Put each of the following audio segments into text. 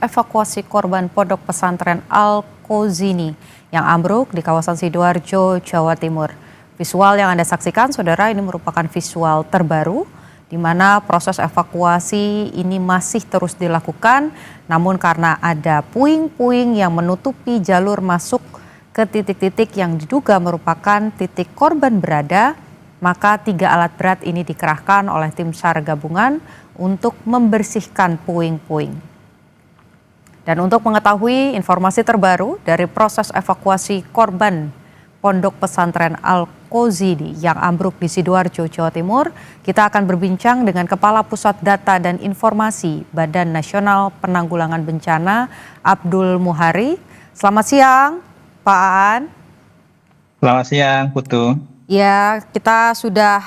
evakuasi korban pondok pesantren Al-Kozini yang ambruk di kawasan Sidoarjo, Jawa Timur. Visual yang Anda saksikan, saudara, ini merupakan visual terbaru di mana proses evakuasi ini masih terus dilakukan, namun karena ada puing-puing yang menutupi jalur masuk ke titik-titik yang diduga merupakan titik korban berada, maka 3 alat berat ini dikerahkan oleh tim SAR gabungan untuk membersihkan puing-puing. Dan untuk mengetahui informasi terbaru dari proses evakuasi korban pondok pesantren Al-Kozini yang ambruk di Sidoarjo, Jawa Timur, kita akan berbincang dengan Kepala Pusat Data dan Informasi Badan Nasional Penanggulangan Bencana, Abdul Muhari. Selamat siang, Pak Aan. Selamat siang, Putu. Ya, kita sudah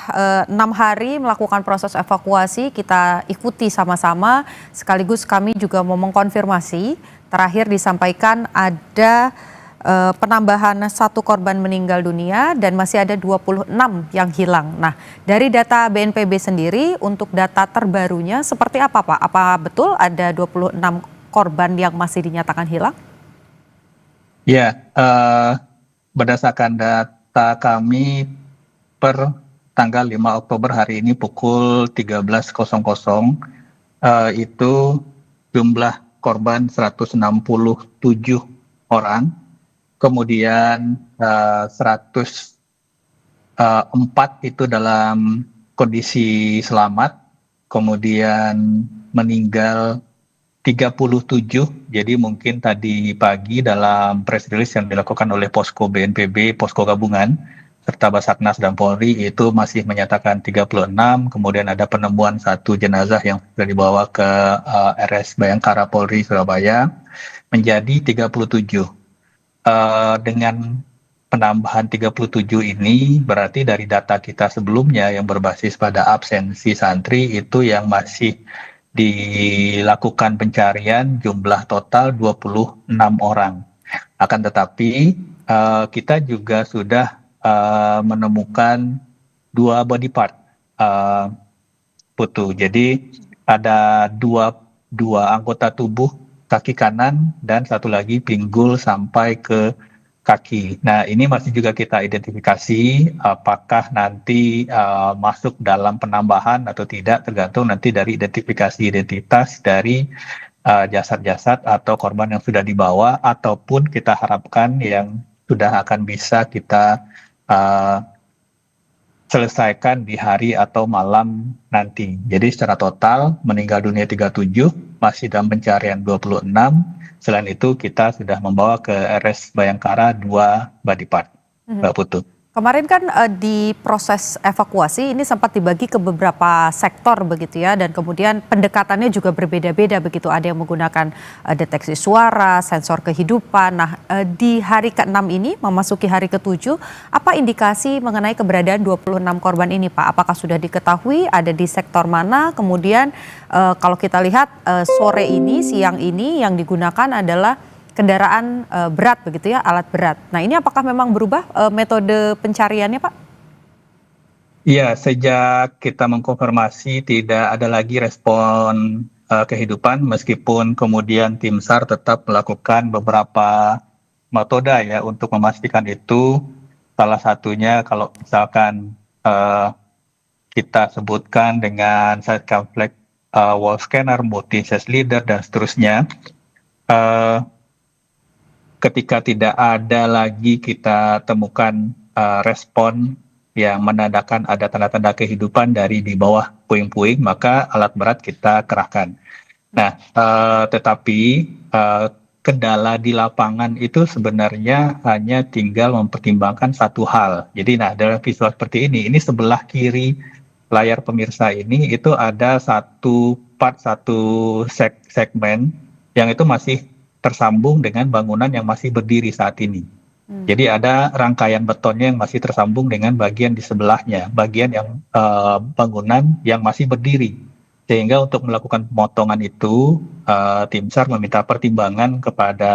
6 hari melakukan proses evakuasi, kita ikuti sama-sama, sekaligus kami juga mau mengkonfirmasi, terakhir disampaikan ada penambahan 1 korban meninggal dunia dan masih ada 26 yang hilang. Nah, dari data BNPB sendiri, untuk data terbarunya seperti apa, Pak? Apa betul ada 26 korban yang masih dinyatakan hilang? Ya, berdasarkan data kami per tanggal 5 Oktober hari ini pukul 13.00 itu jumlah korban 167 orang, kemudian 104 itu dalam kondisi selamat, kemudian meninggal 37, jadi mungkin tadi pagi dalam press release yang dilakukan oleh Posko BNPB, Posko Gabungan, serta Basarnas dan Polri itu masih menyatakan 36, kemudian ada penemuan 1 jenazah yang sudah dibawa ke RS Bayangkara Polri Surabaya, menjadi 37. Dengan penambahan 37 ini berarti dari data kita sebelumnya yang berbasis pada absensi santri itu yang masih dilakukan pencarian jumlah total 26 orang. Akan tetapi kita juga sudah menemukan 2 body part, Putu. Jadi ada dua anggota tubuh, kaki kanan dan 1 lagi pinggul sampai ke kaki. Nah, ini masih juga kita identifikasi apakah nanti masuk dalam penambahan atau tidak, tergantung nanti dari identifikasi identitas dari jasad-jasad atau korban yang sudah dibawa, ataupun kita harapkan yang sudah akan bisa kita selesaikan di hari atau malam nanti. Jadi secara total meninggal dunia 37, masih dalam pencarian 26. Selain itu kita sudah membawa ke RS Bayangkara 2 body part, Mbak Putu. Kemarin kan di proses evakuasi ini sempat dibagi ke beberapa sektor begitu ya, dan kemudian pendekatannya juga berbeda-beda begitu. Ada yang menggunakan deteksi suara, sensor kehidupan. Nah, di hari ke-6 ini memasuki hari ke-7, apa indikasi mengenai keberadaan 26 korban ini, Pak? Apakah sudah diketahui ada di sektor mana? Kemudian kalau kita lihat sore ini, siang ini yang digunakan adalah kendaraan berat begitu ya, alat berat. Nah, ini apakah memang berubah metode pencariannya, Pak? Iya, sejak kita mengkonfirmasi tidak ada lagi respon kehidupan, meskipun kemudian tim SAR tetap melakukan beberapa metode ya untuk memastikan itu. Salah satunya kalau misalkan kita sebutkan dengan side conflict wall scanner, multi access leader dan seterusnya. Ketika tidak ada lagi kita temukan respon yang menandakan ada tanda-tanda kehidupan dari di bawah puing-puing, maka alat berat kita kerahkan. Nah, tetapi kendala di lapangan itu sebenarnya hanya tinggal mempertimbangkan 1 hal. Jadi dalam visual seperti ini sebelah kiri layar pemirsa ini itu ada 1 segmen yang itu masih tersambung dengan bangunan yang masih berdiri saat ini. Jadi ada rangkaian betonnya yang masih tersambung dengan bagian di sebelahnya, bagian yang bangunan yang masih berdiri. Sehingga untuk melakukan pemotongan itu, tim SAR meminta pertimbangan kepada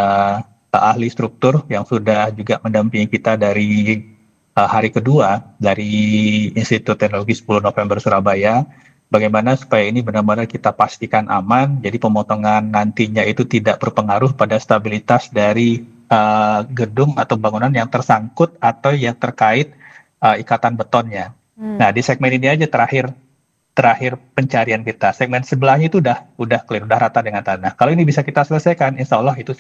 ahli struktur yang sudah juga mendampingi kita dari hari kedua dari Institut Teknologi 10 November Surabaya, bagaimana supaya ini benar-benar kita pastikan aman, jadi pemotongan nantinya itu tidak berpengaruh pada stabilitas dari gedung atau bangunan yang tersangkut atau yang terkait ikatan betonnya. Nah, di segmen ini aja terakhir terakhir pencarian kita. Segmen sebelahnya itu udah clear, udah rata dengan tanah. Kalau ini bisa kita selesaikan, insya Allah itu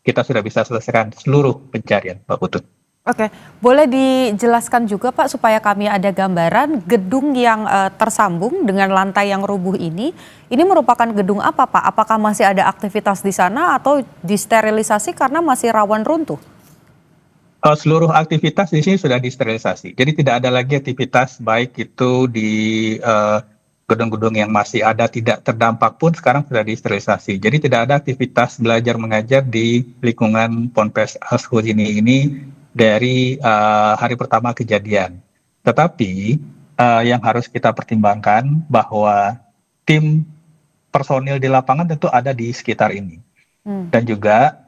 kita sudah bisa selesaikan seluruh pencarian, Pak Putut. Oke, boleh dijelaskan juga Pak supaya kami ada gambaran gedung yang tersambung dengan lantai yang rubuh ini merupakan gedung apa Pak? Apakah masih ada aktivitas di sana atau disterilisasi karena masih rawan runtuh? Seluruh aktivitas di sini sudah disterilisasi. Jadi tidak ada lagi aktivitas baik itu di gedung-gedung yang masih ada tidak terdampak pun sekarang sudah disterilisasi. Jadi tidak ada aktivitas belajar mengajar di lingkungan Ponpes Al-Khouzini ini dari hari pertama kejadian. Tetapi yang harus kita pertimbangkan bahwa tim personil di lapangan tentu ada di sekitar ini. Dan juga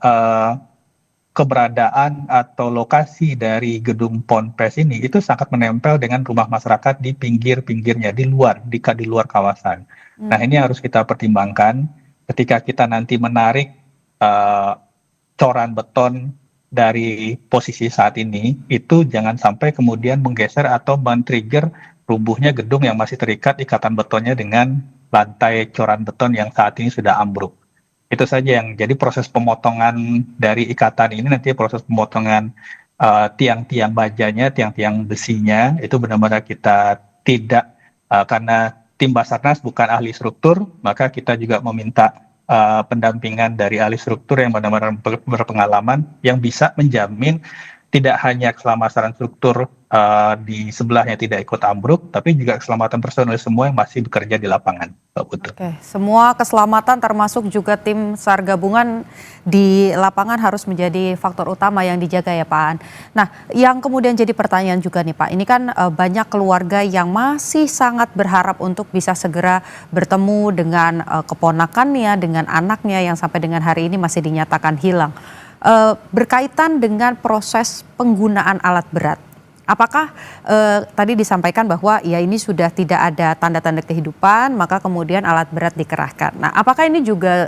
keberadaan atau lokasi dari gedung Ponpes ini itu sangat menempel dengan rumah masyarakat di pinggir-pinggirnya, di luar kawasan. Nah, ini harus kita pertimbangkan ketika kita nanti menarik coran beton dari posisi saat ini, itu jangan sampai kemudian menggeser atau men-trigger rubuhnya gedung yang masih terikat ikatan betonnya dengan lantai coran beton yang saat ini sudah ambruk. Itu saja yang jadi proses pemotongan dari ikatan ini, nanti proses pemotongan tiang-tiang bajanya, tiang-tiang besinya itu benar-benar kita tidak karena tim Basarnas bukan ahli struktur, maka kita juga meminta pendampingan dari ahli struktur yang benar-benar berpengalaman yang bisa menjamin tidak hanya keselamatan struktur di sebelahnya tidak ikut ambruk, tapi juga keselamatan personel semua yang masih bekerja di lapangan, Pak Putu. Oke, semua keselamatan termasuk juga tim SAR gabungan di lapangan harus menjadi faktor utama yang dijaga ya Pak Aan. Nah, yang kemudian jadi pertanyaan juga nih Pak, ini kan banyak keluarga yang masih sangat berharap untuk bisa segera bertemu dengan keponakannya, dengan anaknya yang sampai dengan hari ini masih dinyatakan hilang. Berkaitan dengan proses penggunaan alat berat. Apakah tadi disampaikan bahwa ya ini sudah tidak ada tanda-tanda kehidupan, maka kemudian alat berat dikerahkan. Nah, apakah ini juga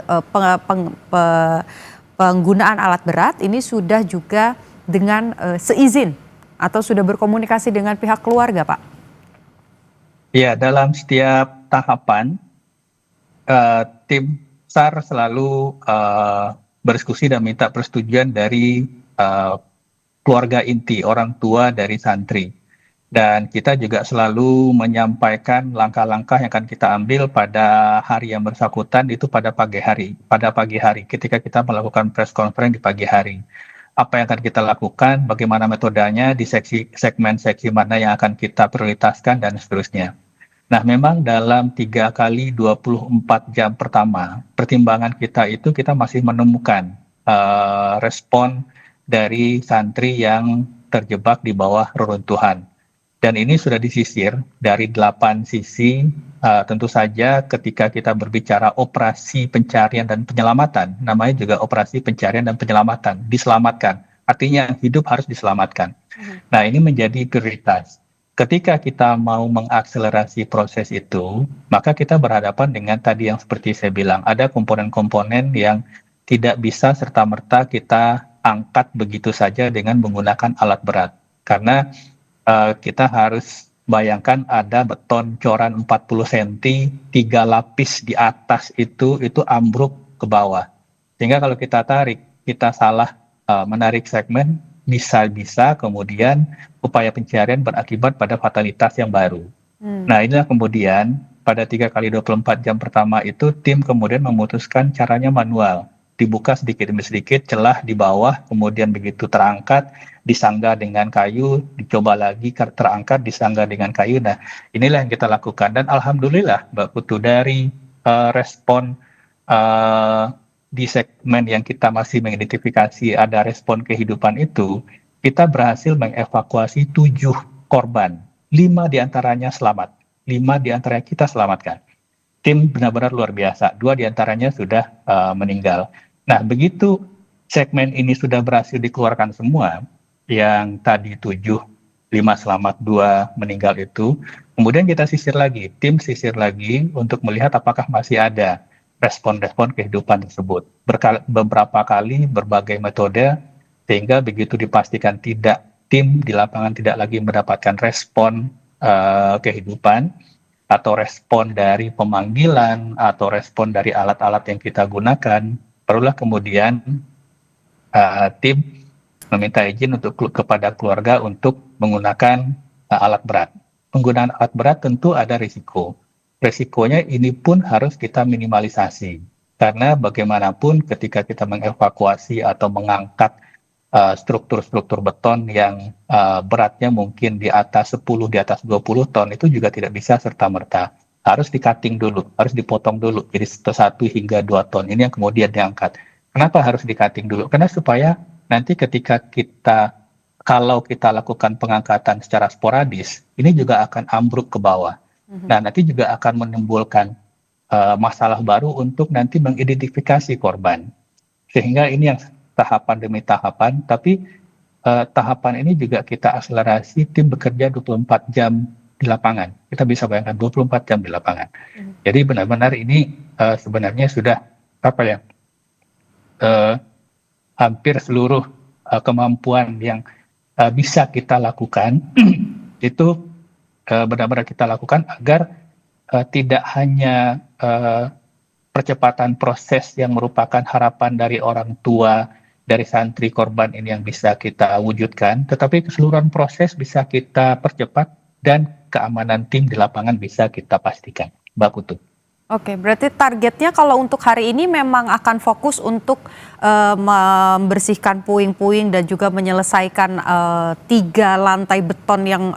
penggunaan alat berat ini sudah juga dengan seizin atau sudah berkomunikasi dengan pihak keluarga, Pak? Ya, dalam setiap tahapan tim SAR selalu berdiskusi dan minta persetujuan dari keluarga inti, orang tua dari santri. Dan kita juga selalu menyampaikan langkah-langkah yang akan kita ambil pada hari yang bersangkutan itu pada pagi hari. Pada pagi hari ketika kita melakukan press conference di pagi hari. Apa yang akan kita lakukan, bagaimana metodenya, di segmen-seksi mana yang akan kita prioritaskan, dan seterusnya. Nah, memang dalam 3 kali 24 jam pertama, pertimbangan kita itu kita masih menemukan respon dari santri yang terjebak di bawah reruntuhan. Dan ini sudah disisir dari 8 sisi, tentu saja ketika kita berbicara operasi pencarian dan penyelamatan, namanya juga operasi pencarian dan penyelamatan, diselamatkan. Artinya hidup harus diselamatkan. Nah, ini menjadi prioritas. Ketika kita mau mengakselerasi proses itu, maka kita berhadapan dengan tadi yang seperti saya bilang, ada komponen-komponen yang tidak bisa serta-merta kita angkat begitu saja dengan menggunakan alat berat. Karena kita harus bayangkan ada beton coran 40 cm, 3 lapis di atas itu ambruk ke bawah. Sehingga kalau kita tarik, kita salah menarik segmen, bisa-bisa kemudian upaya pencarian berakibat pada fatalitas yang baru. Nah, inilah kemudian pada 3 kali 24 jam pertama itu tim kemudian memutuskan caranya manual. Dibuka sedikit demi sedikit celah di bawah, kemudian begitu terangkat, disanggah dengan kayu, dicoba lagi terangkat, disanggah dengan kayu. Nah, inilah yang kita lakukan. Dan alhamdulillah Mbak Putu, dari respon di segmen yang kita masih mengidentifikasi ada respon kehidupan itu, kita berhasil mengevakuasi 7 korban. 5 diantaranya selamat. 5 diantaranya kita selamatkan. Tim benar-benar luar biasa. 2 diantaranya sudah meninggal. Nah, begitu segmen ini sudah berhasil dikeluarkan semua, yang tadi 7 5 selamat, 2 meninggal itu. Kemudian kita sisir lagi, tim sisir lagi untuk melihat apakah masih ada respon-respon kehidupan tersebut. Beberapa kali berbagai metode sehingga begitu dipastikan tim di lapangan tidak lagi mendapatkan respon kehidupan atau respon dari pemanggilan atau respon dari alat-alat yang kita gunakan, barulah kemudian tim meminta izin kepada keluarga untuk menggunakan alat berat. Penggunaan alat berat tentu ada risiko. Risikonya ini pun harus kita minimalisasi. Karena bagaimanapun ketika kita mengevakuasi atau mengangkat struktur-struktur beton yang beratnya mungkin di atas 10, di atas 20 ton, itu juga tidak bisa serta-merta. Harus di-cutting dulu, harus dipotong dulu. Jadi 1 hingga 2 ton ini yang kemudian diangkat. Kenapa harus di-cutting dulu? Karena supaya nanti ketika kalau kita lakukan pengangkatan secara sporadis, ini juga akan ambruk ke bawah. Nah, nanti juga akan menimbulkan masalah baru untuk nanti mengidentifikasi korban. Sehingga ini yang tahapan demi tahapan, tapi tahapan ini juga kita akselerasi, tim bekerja 24 jam di lapangan. Kita bisa bayangkan 24 jam di lapangan. Jadi benar-benar ini sebenarnya sudah hampir seluruh kemampuan yang bisa kita lakukan itu benar-benar kita lakukan agar tidak hanya percepatan proses yang merupakan harapan dari orang tua, dari santri korban ini yang bisa kita wujudkan, tetapi keseluruhan proses bisa kita percepat dan keamanan tim di lapangan bisa kita pastikan, Mbak Putu. Oke, berarti targetnya kalau untuk hari ini memang akan fokus untuk membersihkan puing-puing dan juga menyelesaikan 3 lantai beton yang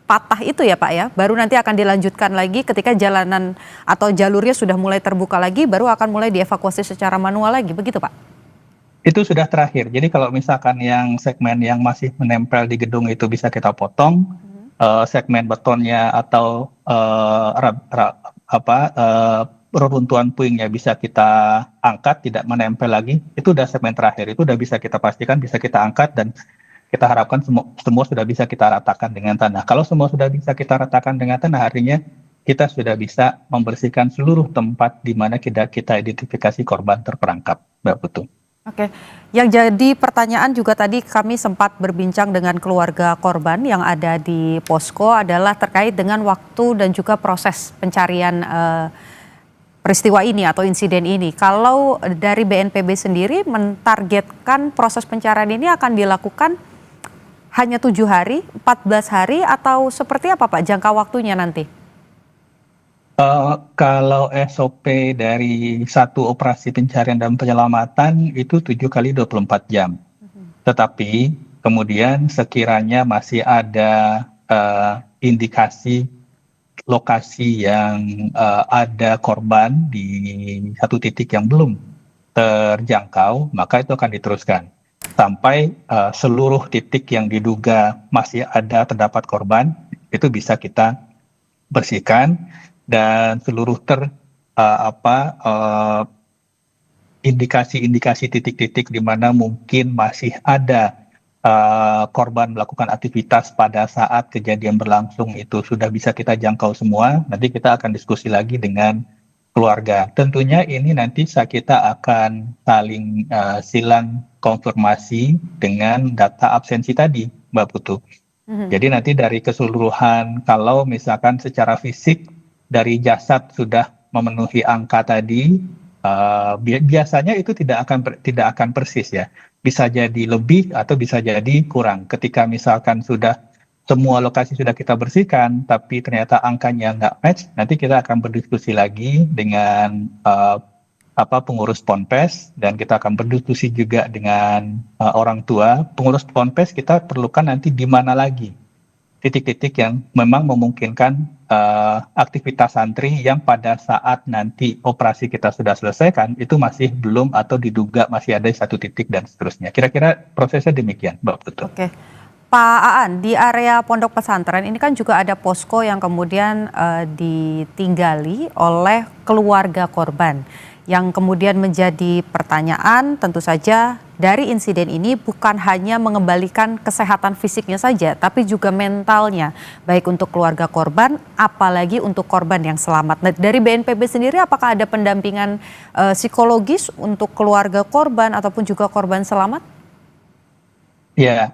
patah itu ya Pak ya, baru nanti akan dilanjutkan lagi ketika jalanan atau jalurnya sudah mulai terbuka lagi, baru akan mulai dievakuasi secara manual lagi, begitu Pak? Itu sudah terakhir, jadi kalau misalkan yang segmen yang masih menempel di gedung itu bisa kita potong, segmen betonnya atau reruntuhan puingnya bisa kita angkat, tidak menempel lagi, itu udah segmen terakhir, itu udah bisa kita pastikan, bisa kita angkat dan kita harapkan semua sudah bisa kita ratakan dengan tanah. Kalau semua sudah bisa kita ratakan dengan tanah, artinya kita sudah bisa membersihkan seluruh tempat di mana kita identifikasi korban terperangkap, Mbak Putu. Oke, yang jadi pertanyaan juga tadi kami sempat berbincang dengan keluarga korban yang ada di posko adalah terkait dengan waktu dan juga proses pencarian peristiwa ini atau insiden ini. Kalau dari BNPB sendiri mentargetkan proses pencarian ini akan dilakukan hanya 7 hari, 14 hari, atau seperti apa Pak jangka waktunya nanti? Kalau SOP dari satu operasi pencarian dan penyelamatan itu 7 kali 24 jam. Tetapi kemudian sekiranya masih ada indikasi lokasi yang ada korban di satu titik yang belum terjangkau, maka itu akan diteruskan sampai seluruh titik yang diduga masih terdapat korban itu bisa kita bersihkan dan seluruh indikasi-indikasi titik-titik di mana mungkin masih ada korban melakukan aktivitas pada saat kejadian berlangsung itu sudah bisa kita jangkau semua. Nanti kita akan diskusi lagi dengan keluarga. Tentunya ini nanti kita akan saling silang konfirmasi dengan data absensi tadi, Mbak Putu. Jadi nanti dari keseluruhan, kalau misalkan secara fisik dari jasad sudah memenuhi angka tadi, biasanya itu tidak akan persis ya. Bisa jadi lebih atau bisa jadi kurang. Ketika misalkan sudah semua lokasi sudah kita bersihkan, tapi ternyata angkanya nggak match, nanti kita akan berdiskusi lagi dengan pengurus Ponpes dan kita akan berdiskusi juga dengan orang tua. Pengurus Ponpes kita perlukan nanti di mana lagi titik-titik yang memang memungkinkan aktivitas santri yang pada saat nanti operasi kita sudah selesaikan itu masih belum atau diduga masih ada satu titik dan seterusnya. Kira-kira prosesnya demikian, Mbak Putu. Oke. Pak Aan, di area pondok pesantren ini kan juga ada posko yang kemudian ditinggali oleh keluarga korban. Yang kemudian menjadi pertanyaan tentu saja dari insiden ini bukan hanya mengembalikan kesehatan fisiknya saja, tapi juga mentalnya, baik untuk keluarga korban, apalagi untuk korban yang selamat. Nah, dari BNPB sendiri, apakah ada pendampingan psikologis untuk keluarga korban ataupun juga korban selamat? Ya,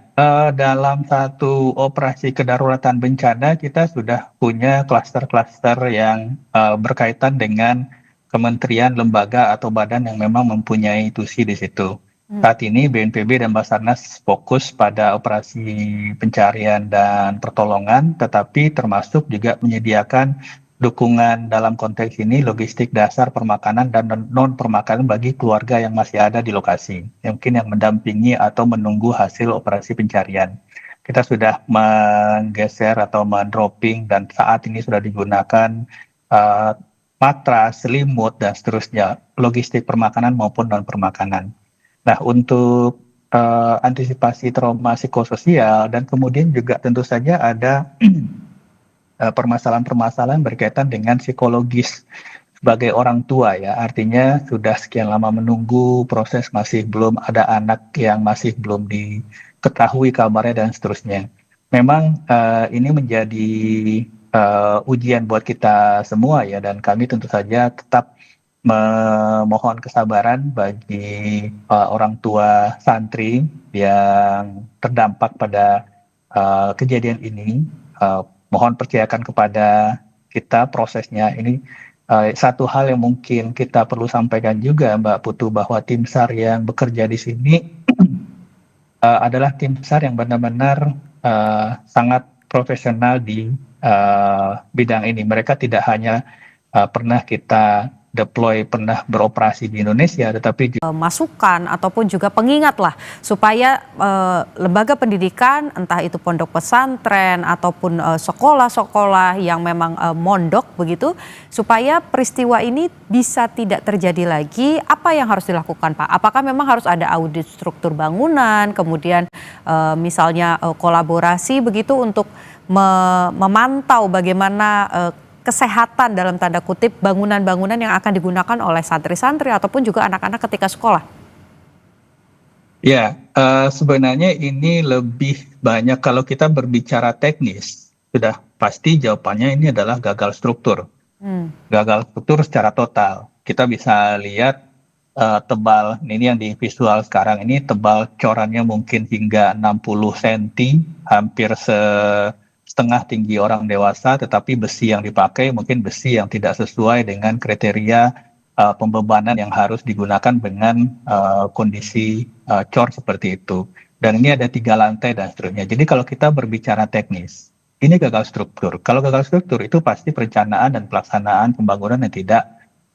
dalam satu operasi kedaruratan bencana kita sudah punya klaster-klaster yang berkaitan dengan kementerian, lembaga, atau badan yang memang mempunyai tusi di situ. Saat ini BNPB dan Basarnas fokus pada operasi pencarian dan pertolongan, tetapi termasuk juga menyediakan dukungan dalam konteks ini logistik dasar permakanan dan non-permakanan bagi keluarga yang masih ada di lokasi, mungkin yang mendampingi atau menunggu hasil operasi pencarian. Kita sudah menggeser atau mendropping dan saat ini sudah digunakan uh, matras, selimut, dan seterusnya, logistik permakanan maupun non-permakanan. Nah, untuk antisipasi trauma psikososial dan kemudian juga tentu saja ada permasalahan-permasalahan berkaitan dengan psikologis sebagai orang tua ya, artinya sudah sekian lama menunggu proses, masih belum ada anak yang masih belum diketahui kabarnya dan seterusnya. Memang ini menjadi ujian buat kita semua ya, dan kami tentu saja tetap memohon kesabaran bagi orang tua santri yang terdampak pada kejadian ini. Mohon percayakan kepada kita prosesnya. Ini satu hal yang mungkin kita perlu sampaikan juga, Mbak Putu, bahwa tim SAR yang bekerja di sini adalah tim SAR yang benar-benar sangat profesional di bidang ini. Mereka tidak hanya pernah kita deploy, pernah beroperasi di Indonesia, tetapi juga Masukan ataupun juga pengingat lah supaya lembaga pendidikan, entah itu pondok pesantren ataupun sekolah-sekolah yang memang mondok begitu, supaya peristiwa ini bisa tidak terjadi lagi. Apa yang harus dilakukan, Pak? Apakah memang harus ada audit struktur bangunan, kemudian misalnya kolaborasi begitu untuk memantau bagaimana kesehatan dalam tanda kutip bangunan-bangunan yang akan digunakan oleh santri-santri ataupun juga anak-anak ketika sekolah? ya, sebenarnya ini lebih banyak kalau kita berbicara teknis, sudah pasti jawabannya ini adalah gagal struktur. Gagal struktur secara total. Kita bisa lihat tebal, ini yang di visual sekarang ini tebal corannya mungkin hingga 60 cm, hampir setengah tinggi orang dewasa, tetapi besi yang dipakai mungkin besi yang tidak sesuai dengan kriteria pembebanan yang harus digunakan dengan kondisi cor seperti itu. Dan ini ada 3 lantai dan seterusnya. Jadi kalau kita berbicara teknis, ini gagal struktur. Kalau gagal struktur itu pasti perencanaan dan pelaksanaan pembangunan yang tidak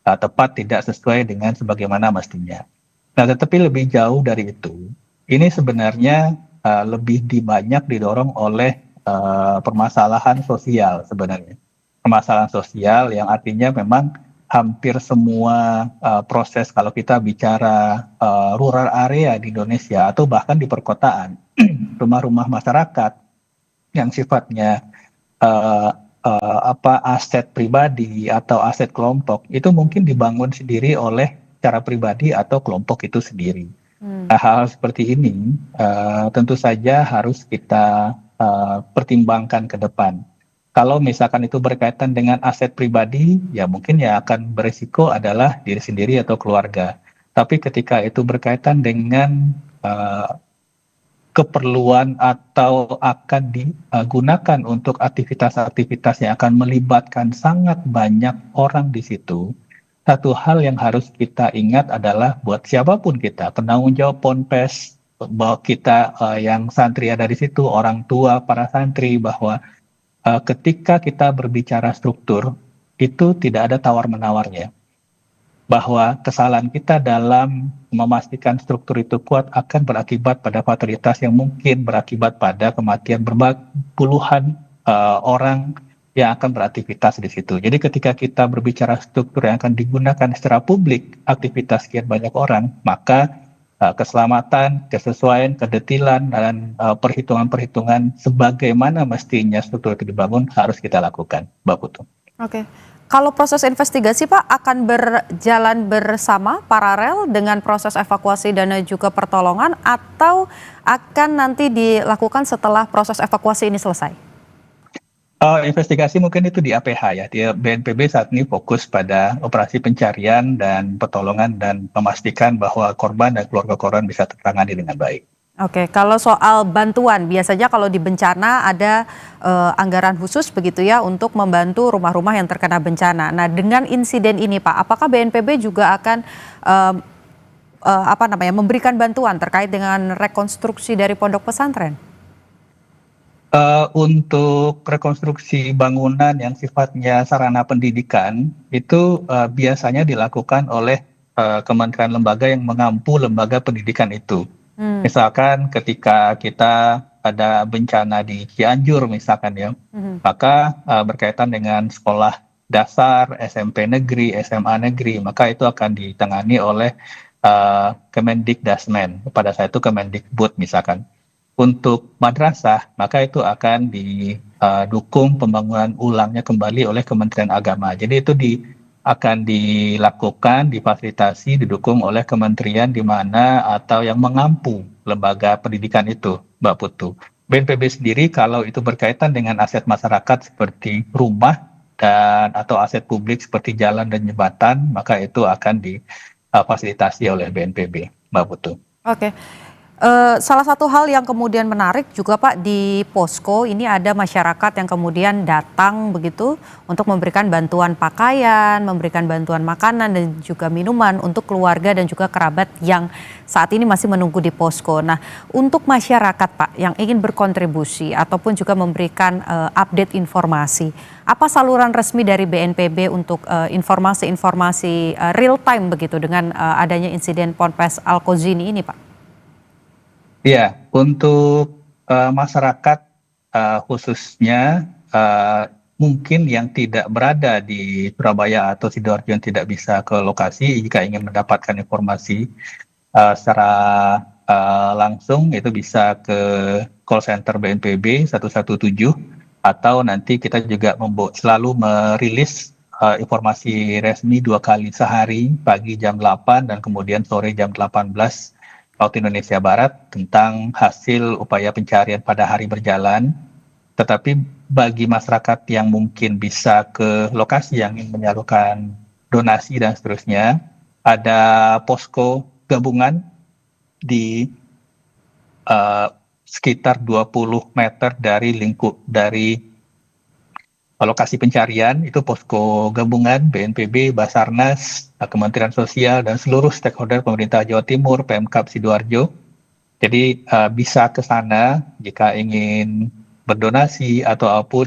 tepat, tidak sesuai dengan sebagaimana mestinya. Nah, tetapi lebih jauh dari itu, ini sebenarnya lebih banyak didorong oleh permasalahan sosial sebenarnya. Permasalahan sosial yang artinya memang hampir semua proses kalau kita bicara rural area di Indonesia atau bahkan di perkotaan, rumah-rumah masyarakat yang sifatnya aset pribadi atau aset kelompok itu mungkin dibangun sendiri oleh secara pribadi atau kelompok itu sendiri. Hal-hal seperti ini tentu saja harus kita pertimbangkan ke depan. Kalau misalkan itu berkaitan dengan aset pribadi, ya mungkin yang akan berisiko adalah diri sendiri atau keluarga. Tapi ketika itu berkaitan dengan keperluan atau akan digunakan untuk aktivitas-aktivitas yang akan melibatkan sangat banyak orang di situ, satu hal yang harus kita ingat adalah buat siapapun kita, penanggung jawab Ponpes, bahwa kita yang santri ada di situ, orang tua, para santri, bahwa ketika kita berbicara struktur, itu tidak ada tawar-menawarnya. Bahwa kesalahan kita dalam memastikan struktur itu kuat akan berakibat pada fatalitas yang mungkin berakibat pada kematian puluhan orang yang akan beraktivitas di situ. Jadi ketika kita berbicara struktur yang akan digunakan secara publik, aktivitas sekian banyak orang, maka keselamatan, kesesuaian, kedetilan, dan perhitungan-perhitungan sebagaimana mestinya struktur itu dibangun harus kita lakukan, Mbak Putu. Oke. Kalau proses investigasi Pak akan berjalan bersama paralel dengan proses evakuasi dan juga pertolongan atau akan nanti dilakukan setelah proses evakuasi ini selesai? Investigasi mungkin itu di APH ya. BNPB saat ini fokus pada operasi pencarian dan pertolongan dan memastikan bahwa korban dan keluarga korban bisa tertangani dengan baik. Oke, kalau soal bantuan, biasanya kalau di bencana ada anggaran khusus begitu ya untuk membantu rumah-rumah yang terkena bencana. Nah, dengan insiden ini Pak, apakah BNPB juga akan memberikan bantuan terkait dengan rekonstruksi dari pondok pesantren? Untuk rekonstruksi bangunan yang sifatnya sarana pendidikan itu biasanya dilakukan oleh kementerian lembaga yang mengampu lembaga pendidikan itu. Misalkan ketika kita ada bencana di Cianjur misalkan ya, maka berkaitan dengan sekolah dasar, SMP negeri, SMA negeri, maka itu akan ditangani oleh Kemendikdasmen, pada saat itu Kemendikbud misalkan. Untuk madrasah, maka itu akan didukung pembangunan ulangnya kembali oleh Kementerian Agama. Jadi itu akan dilakukan, difasilitasi, didukung oleh kementerian di mana atau yang mengampu lembaga pendidikan itu, Mbak Putu. BNPB sendiri kalau itu berkaitan dengan aset masyarakat seperti rumah dan atau aset publik seperti jalan dan jembatan, maka itu akan difasilitasi oleh BNPB, Mbak Putu. Oke. Salah satu hal yang kemudian menarik juga Pak di posko ini ada masyarakat yang kemudian datang begitu untuk memberikan bantuan pakaian, memberikan bantuan makanan dan juga minuman untuk keluarga dan juga kerabat yang saat ini masih menunggu di posko. Nah, untuk masyarakat Pak yang ingin berkontribusi ataupun juga memberikan update informasi, apa saluran resmi dari BNPB untuk informasi-informasi real time begitu dengan adanya insiden Ponpes Al-Kozini ini Pak? Ya, untuk masyarakat khususnya mungkin yang tidak berada di Surabaya atau Sidoarjo yang tidak bisa ke lokasi, jika ingin mendapatkan informasi secara langsung itu bisa ke call center BNPB 117 atau nanti kita juga selalu merilis informasi resmi 2 kali sehari, pagi jam 8 dan kemudian sore jam 18 waktu Indonesia Barat tentang hasil upaya pencarian pada hari berjalan. Tetapi bagi masyarakat yang mungkin bisa ke lokasi yang ingin menyalurkan donasi dan seterusnya, ada posko gabungan di sekitar 20 meter dari lokasi pencarian, itu posko gabungan BNPB, Basarnas, Kementerian Sosial, dan seluruh stakeholder pemerintah Jawa Timur, Pemkab Sidoarjo. Jadi bisa ke sana jika ingin berdonasi atau apapun,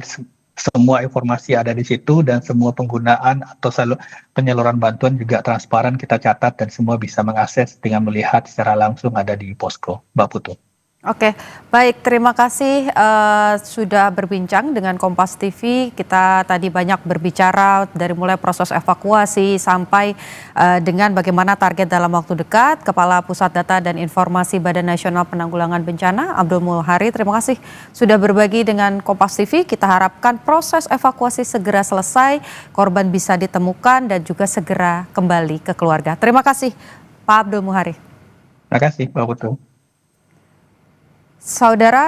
semua informasi ada di situ dan semua penggunaan atau penyaluran bantuan juga transparan kita catat dan semua bisa mengakses dengan melihat secara langsung ada di posko, Mbak Putu. Oke, baik. Terima kasih sudah berbincang dengan Kompas TV. Kita tadi banyak berbicara dari mulai proses evakuasi sampai dengan bagaimana target dalam waktu dekat. Kepala Pusat Data dan Informasi Badan Nasional Penanggulangan Bencana, Abdul Muhari, terima kasih sudah berbagi dengan Kompas TV. Kita harapkan proses evakuasi segera selesai, korban bisa ditemukan dan juga segera kembali ke keluarga. Terima kasih, Pak Abdul Muhari. Terima kasih, Mbak Putu. Saudara